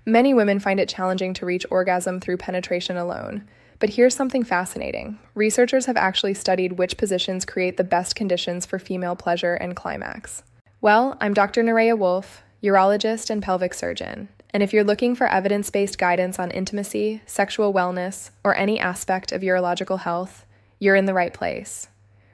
Many women find it challenging to reach orgasm through penetration alone. But here's something fascinating. Researchers have actually studied which positions create the best conditions for female pleasure and climax. Well, I'm Dr. Nerea Wolf, urologist and pelvic surgeon. And if you're looking for evidence-based guidance on intimacy, sexual wellness, or any aspect of urological health, you're in the right place.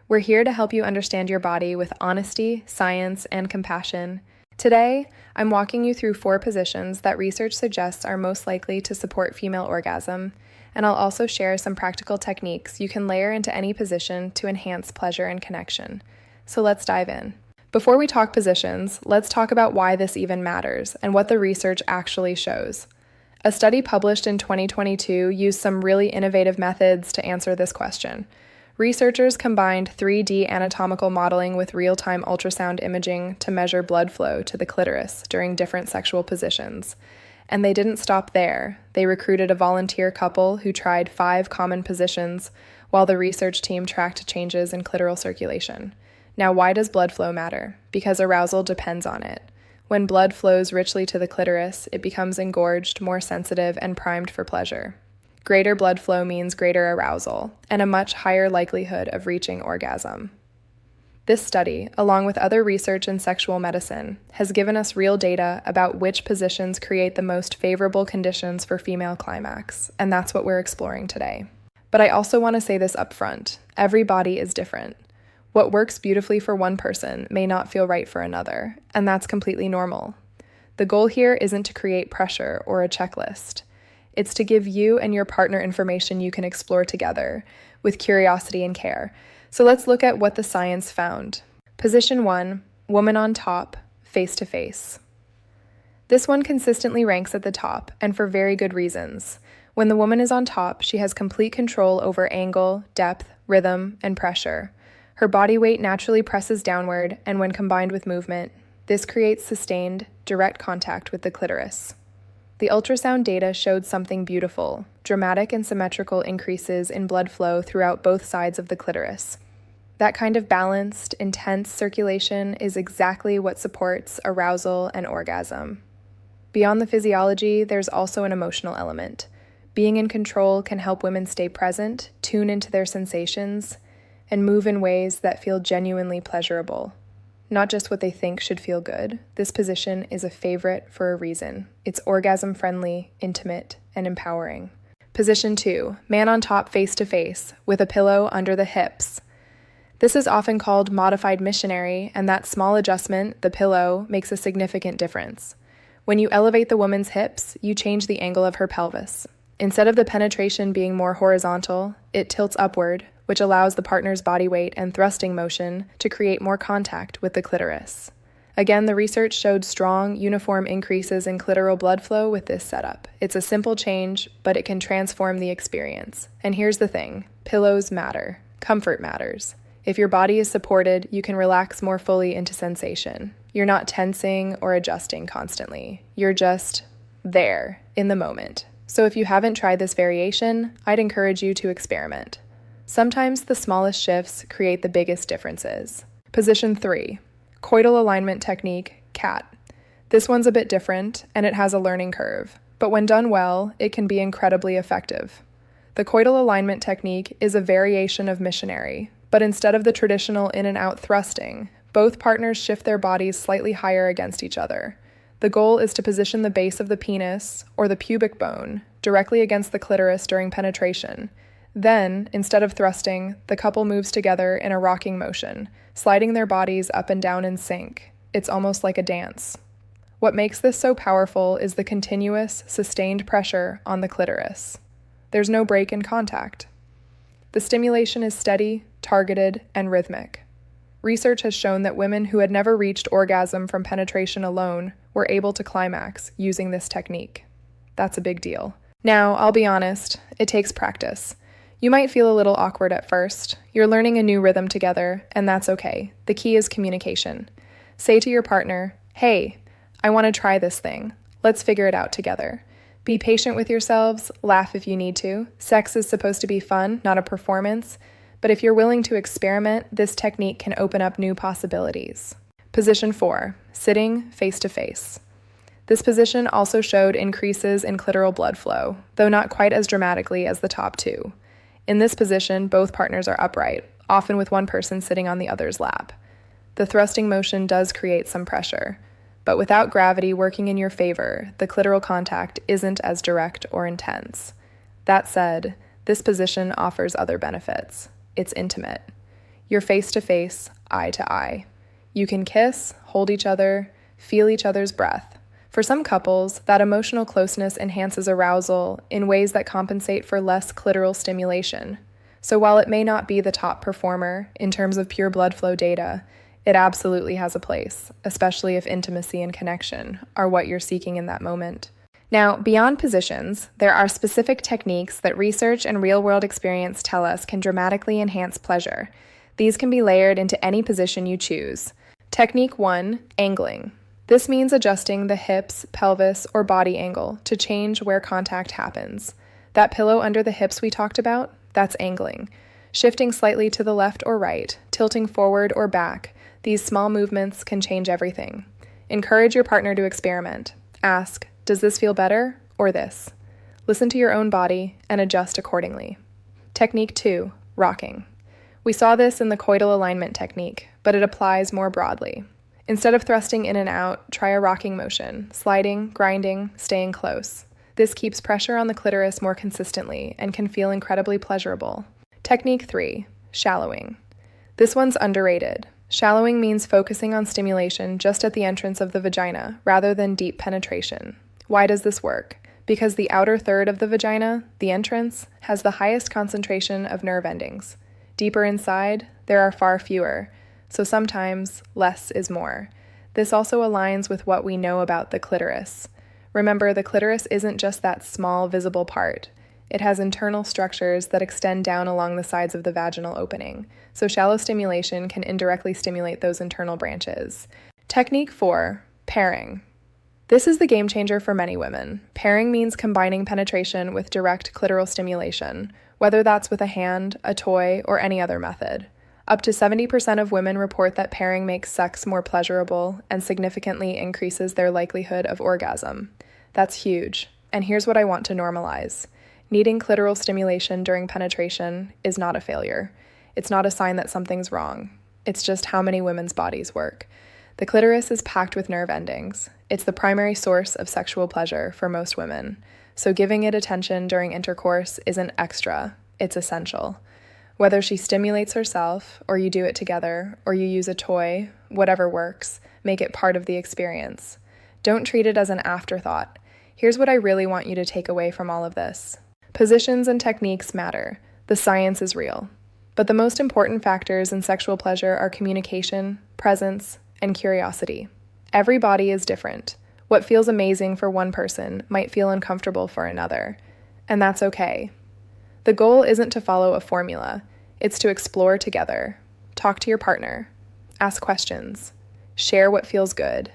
We're here to help you understand your body with honesty, science, and compassion. Today, I'm walking you through 4 positions that research suggests are most likely to support female orgasm, and I'll also share some practical techniques you can layer into any position to enhance pleasure and connection. So let's dive in. Before we talk positions, let's talk about why this even matters and what the research actually shows. A study published in 2022 used some really innovative methods to answer this question. Researchers combined 3D anatomical modeling with real-time ultrasound imaging to measure blood flow to the clitoris during different sexual positions. And they didn't stop there. They recruited a volunteer couple who tried 5 common positions while the research team tracked changes in clitoral circulation. Now, why does blood flow matter? Because arousal depends on it. When blood flows richly to the clitoris, it becomes engorged, more sensitive, and primed for pleasure. Greater blood flow means greater arousal and a much higher likelihood of reaching orgasm. This study, along with other research in sexual medicine, has given us real data about which positions create the most favorable conditions for female climax, and that's what we're exploring today. But I also want to say this up front. Every body is different. What works beautifully for one person may not feel right for another, and that's completely normal. The goal here isn't to create pressure or a checklist. It's to give you and your partner information you can explore together with curiosity and care. So let's look at what the science found. Position 1, woman on top, face to face. This one consistently ranks at the top, and for very good reasons. When the woman is on top, she has complete control over angle, depth, rhythm, and pressure. Her body weight naturally presses downward, and when combined with movement, this creates sustained, direct contact with the clitoris. The ultrasound data showed something beautiful, dramatic and symmetrical increases in blood flow throughout both sides of the clitoris. That kind of balanced, intense circulation is exactly what supports arousal and orgasm. Beyond the physiology, there's also an emotional element. Being in control can help women stay present, tune into their sensations, and move in ways that feel genuinely pleasurable. Not just what they think should feel good. This position is a favorite for a reason. It's orgasm-friendly, intimate, and empowering. Position 2, man on top face to face, with a pillow under the hips. This is often called modified missionary, and that small adjustment, the pillow, makes a significant difference. When you elevate the woman's hips, you change the angle of her pelvis. Instead of the penetration being more horizontal, it tilts upward, which allows the partner's body weight and thrusting motion to create more contact with the clitoris. Again, the research showed strong, uniform increases in clitoral blood flow with this setup. It's a simple change, but it can transform the experience. And here's the thing, pillows matter. Comfort matters. If your body is supported, you can relax more fully into sensation. You're not tensing or adjusting constantly. You're just there, in the moment. So if you haven't tried this variation, I'd encourage you to experiment. Sometimes the smallest shifts create the biggest differences. Position 3, coital alignment technique, cat. This one's a bit different, and it has a learning curve, but when done well, it can be incredibly effective. The coital alignment technique is a variation of missionary, but instead of the traditional in and out thrusting, both partners shift their bodies slightly higher against each other. The goal is to position the base of the penis, or the pubic bone, directly against the clitoris during penetration. Then, instead of thrusting, the couple moves together in a rocking motion, sliding their bodies up and down in sync. It's almost like a dance. What makes this so powerful is the continuous, sustained pressure on the clitoris. There's no break in contact. The stimulation is steady, targeted, and rhythmic. Research has shown that women who had never reached orgasm from penetration alone were able to climax using this technique. That's a big deal. Now, I'll be honest, it takes practice. You might feel a little awkward at first. You're learning a new rhythm together, and that's okay. The key is communication. Say to your partner, "Hey, I want to try this thing. Let's figure it out together." Be patient with yourselves, laugh if you need to. Sex is supposed to be fun, not a performance. But if you're willing to experiment, this technique can open up new possibilities. Position 4, sitting face to face. This position also showed increases in clitoral blood flow, though not quite as dramatically as the top two. In this position, both partners are upright, often with one person sitting on the other's lap. The thrusting motion does create some pressure, but without gravity working in your favor, the clitoral contact isn't as direct or intense. That said, this position offers other benefits. It's intimate. You're face to face, eye to eye. You can kiss, hold each other, feel each other's breath. For some couples, that emotional closeness enhances arousal in ways that compensate for less clitoral stimulation. So while it may not be the top performer in terms of pure blood flow data, it absolutely has a place, especially if intimacy and connection are what you're seeking in that moment. Now, beyond positions, there are specific techniques that research and real-world experience tell us can dramatically enhance pleasure. These can be layered into any position you choose. Technique 1, angling. This means adjusting the hips, pelvis, or body angle to change where contact happens. That pillow under the hips we talked about, that's angling. Shifting slightly to the left or right, tilting forward or back, these small movements can change everything. Encourage your partner to experiment. Ask, does this feel better or this? Listen to your own body and adjust accordingly. Technique 2, rocking. We saw this in the coital alignment technique, but it applies more broadly. Instead of thrusting in and out, try a rocking motion, sliding, grinding, staying close. This keeps pressure on the clitoris more consistently and can feel incredibly pleasurable. Technique 3, shallowing. This one's underrated. Shallowing means focusing on stimulation just at the entrance of the vagina, rather than deep penetration. Why does this work? Because the outer third of the vagina, the entrance, has the highest concentration of nerve endings. Deeper inside, there are far fewer, so sometimes less is more. This also aligns with what we know about the clitoris. Remember, the clitoris isn't just that small, visible part. It has internal structures that extend down along the sides of the vaginal opening, so shallow stimulation can indirectly stimulate those internal branches. Technique 4, pairing. This is the game changer for many women. Pairing means combining penetration with direct clitoral stimulation, whether that's with a hand, a toy, or any other method. Up to 70% of women report that pairing makes sex more pleasurable and significantly increases their likelihood of orgasm. That's huge, and here's what I want to normalize. Needing clitoral stimulation during penetration is not a failure. It's not a sign that something's wrong. It's just how many women's bodies work. The clitoris is packed with nerve endings. It's the primary source of sexual pleasure for most women, so giving it attention during intercourse isn't extra, it's essential. Whether she stimulates herself, or you do it together, or you use a toy, whatever works, make it part of the experience. Don't treat it as an afterthought. Here's what I really want you to take away from all of this. Positions and techniques matter. The science is real. But the most important factors in sexual pleasure are communication, presence, and curiosity. Every body is different. What feels amazing for one person might feel uncomfortable for another, and that's okay. The goal isn't to follow a formula, it's to explore together. Talk to your partner. Ask questions. Share what feels good.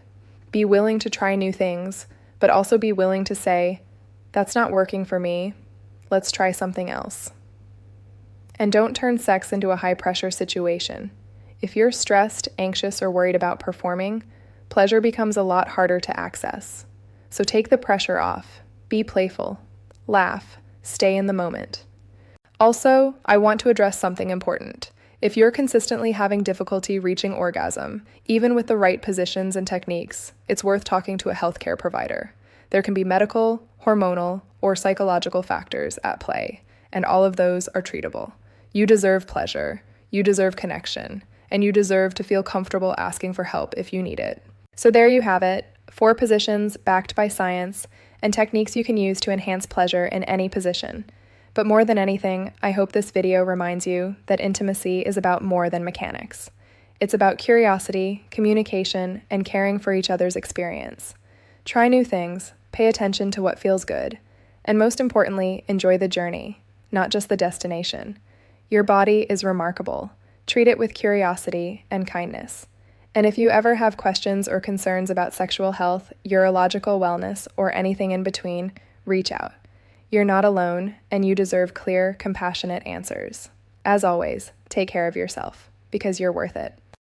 Be willing to try new things, but also be willing to say, that's not working for me. Let's try something else. And don't turn sex into a high-pressure situation. If you're stressed, anxious, or worried about performing, pleasure becomes a lot harder to access. So take the pressure off. Be playful. Laugh. Stay in the moment. Also, I want to address something important. If you're consistently having difficulty reaching orgasm, even with the right positions and techniques, it's worth talking to a healthcare provider. There can be medical, hormonal, or psychological factors at play, and all of those are treatable. You deserve pleasure, you deserve connection, and you deserve to feel comfortable asking for help if you need it. So there you have it, 4 positions backed by science, and techniques you can use to enhance pleasure in any position. But more than anything, I hope this video reminds you that intimacy is about more than mechanics. It's about curiosity, communication, and caring for each other's experience. Try new things, pay attention to what feels good, and most importantly, enjoy the journey, not just the destination. Your body is remarkable. Treat it with curiosity and kindness. And if you ever have questions or concerns about sexual health, urological wellness, or anything in between, reach out. You're not alone, and you deserve clear, compassionate answers. As always, take care of yourself, because you're worth it.